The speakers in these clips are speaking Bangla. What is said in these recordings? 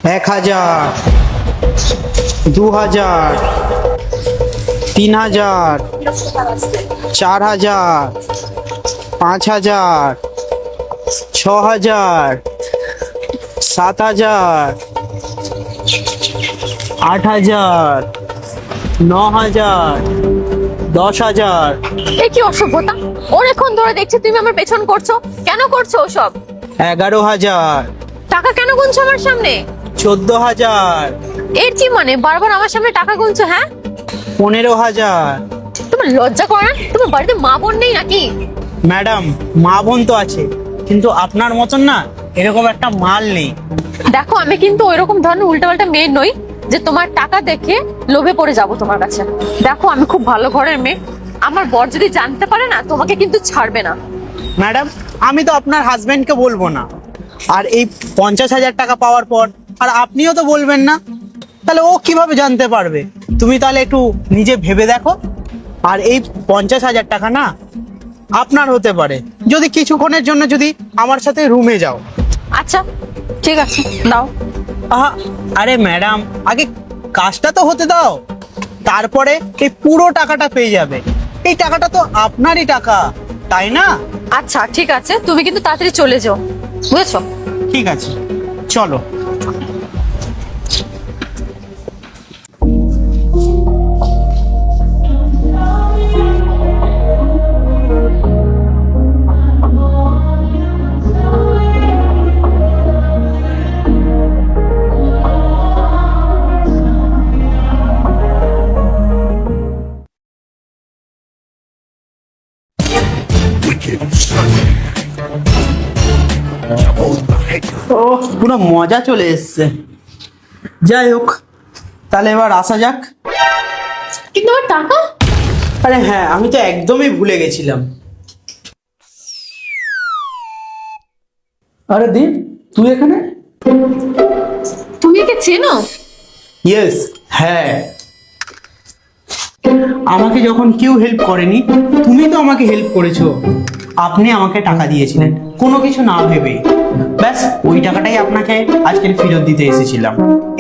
1000, 2000, 3000, 4000, 5000, 6000, 7000, 8000, 9000, 10000। এ কি অসভ্যতা! অনেকক্ষণ ধরে দেখছি তুমি আমার পেছন করছো, কেন করছো ওসব? 11000, টাকা কেন গুনছো আমার সামনে? 14000, এর কি মানে বারবার আমার সামনে টাকা গুনছো? হ্যাঁ, 15000। তোমার লজ্জা করে না? তোমার বাড়িতে মা বোন নেই নাকি? ম্যাডাম, মা বোন তো আছে, কিন্তু আপনার মতন না এরকম একটা মাল নেই। দেখো, আমি কিন্তু ওইরকম ধরনের উল্টাপাল্টা মেয়ে নই যে তোমার টাকা দেখে লোভে পড়ে যাব তোমার কাছে। দেখো, আমি খুব ভালো ঘরের মেয়ে, আমার বর যদি জানতে পারে না তোমাকে কিন্তু ছাড়বে না। ম্যাডাম, আমি তো আপনার হাজবেন্ডকে বলবো না, আর এই 50,000 টাকা পাওয়ার পর আর আপনিও তো বলবেন না, তাহলে ও কিভাবে জানতে পারবে? তুমি তাহলে একটু নিজে ভেবে দেখো। আর এই 50,000 টাকা না আপনার হতে পারে যদি কিছুক্ষণের জন্য যদি আমার সাথে রুমে যাও। আচ্ছা, ঠিক আছে, দাও। আহা, আরে ম্যাডাম, আগে কাজটা তো হতে দাও, তারপরে এই পুরো টাকাটা পেয়ে যাবে। এই টাকাটা তো আপনারই টাকা, তাই না? আচ্ছা, ঠিক আছে, তুমি কিন্তু তাড়াতাড়ি চলে যাও, বুঝেছো? ঠিক আছে, চলো। ও, পুরো মজা চলে এসছে। যাই হোক, তাহলে এবার আসা যাক। কিন্তু আমার টাকা? আরে হ্যাঁ, আমি তো একদমই ভুলে গেছিলাম। আরে দীপ, তুই এখানে? তুমি একে চেনো? ইয়েস, হ্যাঁ। আমাকে যখন কেউ হেল্প করেনি, তুমি তো আমাকে হেল্প করেছো। আপনি আমাকে টাকা দিয়েছিলেন কোনো কিছু না ভেবে, ব্যাস ওই টাকাটাই আপনাকে আজকে ফেরত দিতে এসেছিলাম।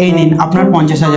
এই নিন আপনার 50,000।